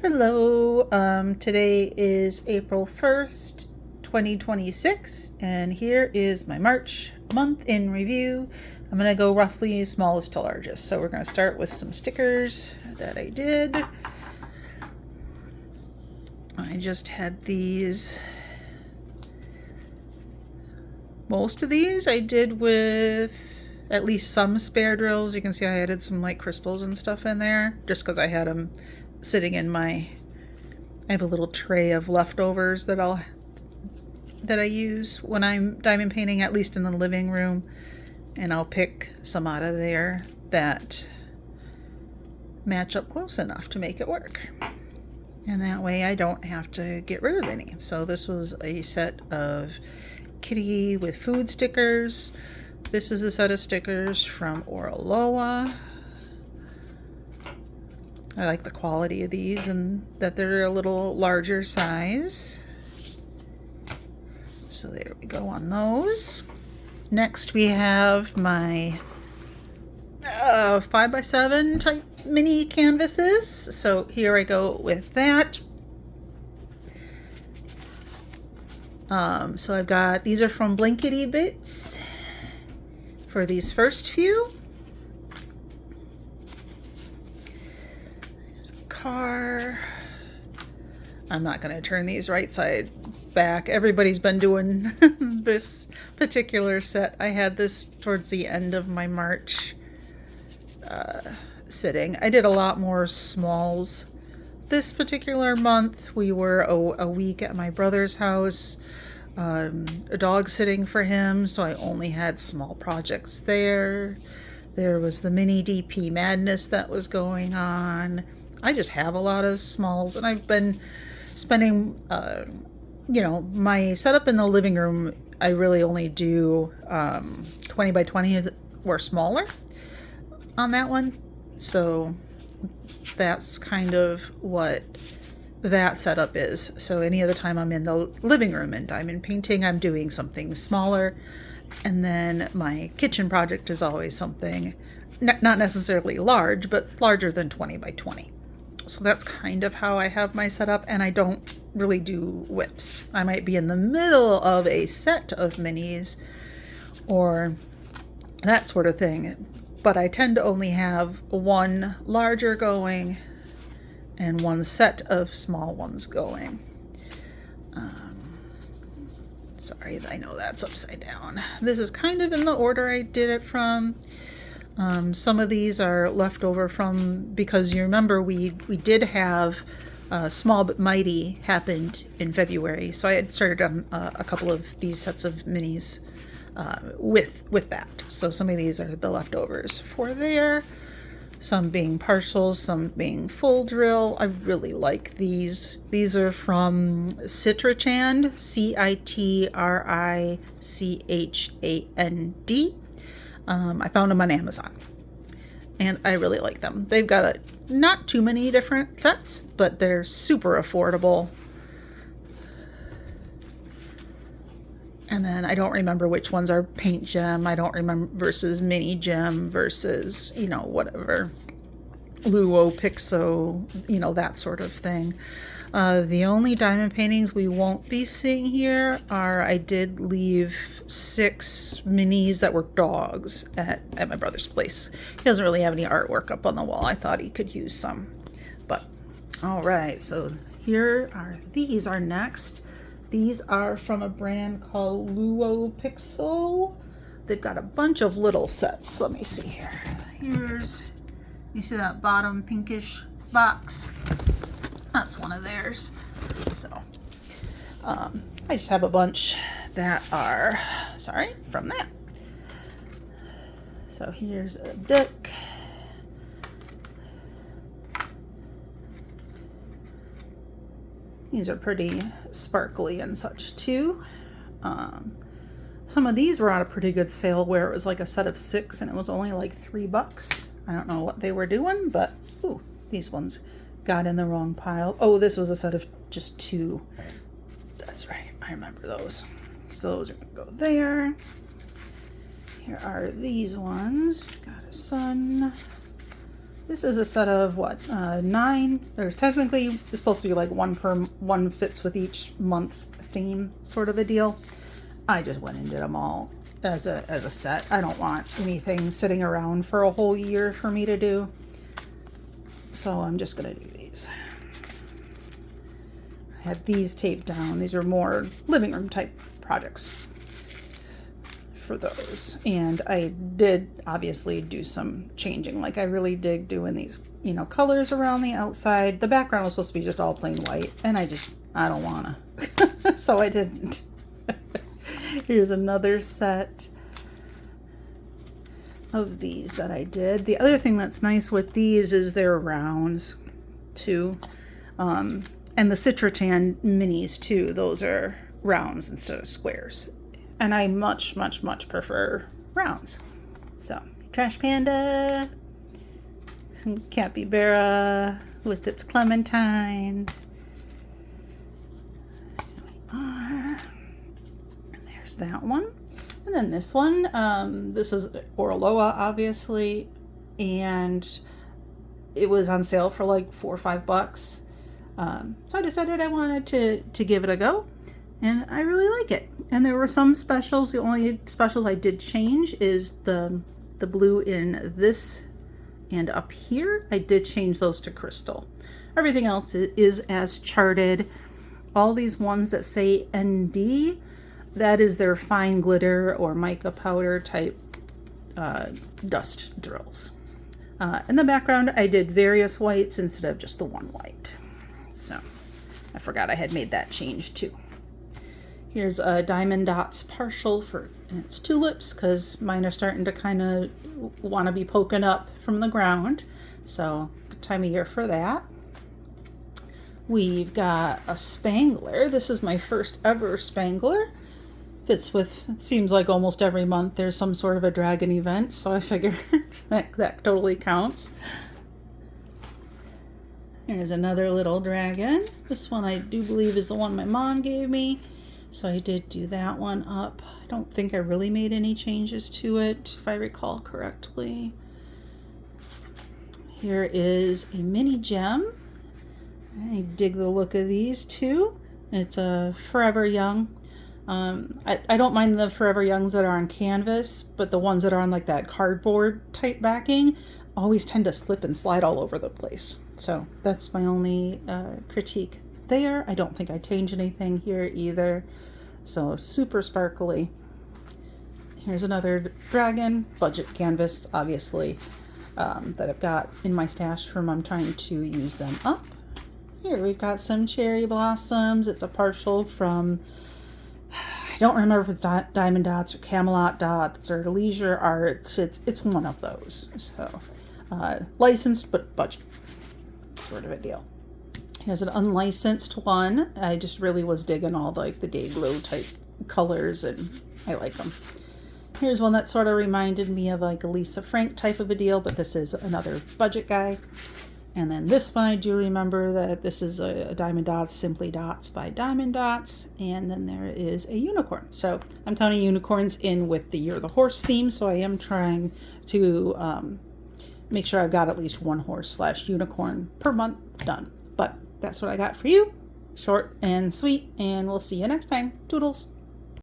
Hello, today is April 1st, 2026, and here is my March month in review. I'm going to go roughly smallest to largest. So we're going to start with some stickers that I did. I just had these. Most of these I did with at least some spare drills. You can see I added some like crystals and stuff in there just because I had them sitting in I have a little tray of leftovers that I use when I'm diamond painting, at least in the living room, and I'll pick some out of there that match up close enough to make it work. And that way I don't have to get rid of any. So this was a set of kitty with food stickers. This is a set of stickers from Oraloa. I like the quality of these and that they're a little larger size. So there we go on those. Next we have my 5x7 type mini canvases. So here I go with that. So I've got, these are from Blankety Bits for these first few. Car. I'm not going to turn these right side back. Everybody's been doing this particular set. I had this towards the end of my March sitting. I did a lot more smalls. This particular month we were a week at my brother's house, a dog sitting for him, so I only had small projects there. There was the mini DP madness that was going on. I just have a lot of smalls, and I've been spending, my setup in the living room, I really only do 20 by 20 or smaller on that one. So that's kind of what that setup is. So any other time I'm in the living room and diamond painting, I'm doing something smaller. And then my kitchen project is always something not necessarily large, but larger than 20 by 20. So that's kind of how I have my setup, and I don't really do whips. I might be in the middle of a set of minis or that sort of thing, but I tend to only have one larger going and one set of small ones going. Sorry, I know that's upside down. This is kind of in the order I did it from. Some of these are left over from, because you remember we did have Small But Mighty happened in February, so I had started on a couple of these sets of minis with that. So some of these are the leftovers for there, some being partials, some being full drill. I really like these. These are from Citricand, Citrichand. I found them on Amazon, and I really like them. They've got not too many different sets, but they're super affordable. And then I don't remember which ones are paint gem. I don't remember versus mini gem versus, whatever, Luo, Pixo, that sort of thing. The only diamond paintings we won't be seeing here are, I did leave 6 minis that were dogs at my brother's place. He doesn't really have any artwork up on the wall. I thought he could use some. But, all right, so these are next. These are from a brand called Luo Pixel. They've got a bunch of little sets. Let me see here. You see that bottom pinkish box? That's one of theirs. So I just have a bunch that are, from that. So here's a duck. These are pretty sparkly and such too. Some of these were on a pretty good sale where it was like a set of 6 and it was only like $3. I don't know what they were doing, but these ones got in the wrong pile. Oh, this was a set of just 2. That's right, I remember those. So those are gonna go there. Here are these ones. Got a sun. This is a set of what, 9? There's technically, it's supposed to be like one fits with each month's theme sort of a deal. I just went and did them all as a set. I don't want anything sitting around for a whole year for me to do. So I'm just gonna do these. I had these taped down. These are more living room type projects for those. And I did obviously do some changing. Like, I really dig doing these, colors around the outside. The background was supposed to be just all plain white, and I don't wanna. So I didn't. Here's another set of these that I did. The other thing that's nice with these is they're rounds too. And the Citratan minis too, those are rounds instead of squares. And I much, much, much prefer rounds. So, Trash Panda, Capybara with its clementines. There's that one. And then this one, this is Orloa, obviously, and it was on sale for like $4 or $5. So I decided I wanted to give it a go, and I really like it. And there were some specials. The only special I did change is the blue in this and up here. I did change those to crystal. Everything else is as charted. All these ones that say ND, that is their fine glitter or mica powder type dust drills. In the background, I did various whites instead of just the one white. So I forgot I had made that change too. Here's a Diamond Dots partial for its tulips, because mine are starting to kind of want to be poking up from the ground. So good time of year for that. We've got a Spangler. This is my first ever Spangler. Fits with, it seems like almost every month there's some sort of a dragon event, so I figure that totally counts. There's another little dragon. This one I do believe is the one my mom gave me, so I did do that one up. I don't think I really made any changes to it, if I recall correctly. Here is a mini gem. I dig the look of these too. It's a Forever Young. I don't mind the Forever Youngs that are on canvas, but the ones that are on like that cardboard type backing always tend to slip and slide all over the place. So that's my only critique there. I don't think I changed anything here either. So super sparkly. Here's another dragon, budget canvas, obviously, that I've got in my stash from I'm trying to use them up. Here we've got some cherry blossoms. It's a partial from, I don't remember if it's Diamond Dots or Camelot Dots or Leisure Arts. It's one of those. So licensed but budget sort of a deal. Here's an unlicensed one. I just really was digging all the day glow type colors, and I like them. Here's one that sort of reminded me of like a Lisa Frank type of a deal, but this is another budget guy. And then this one, I do remember that this is a Diamond Dots, Simply Dots by Diamond Dots. And then there is a unicorn. So I'm counting unicorns in with the Year of the Horse theme. So I am trying to make sure I've got at least one horse / unicorn per month done. But that's what I got for you. Short and sweet. And we'll see you next time. Toodles.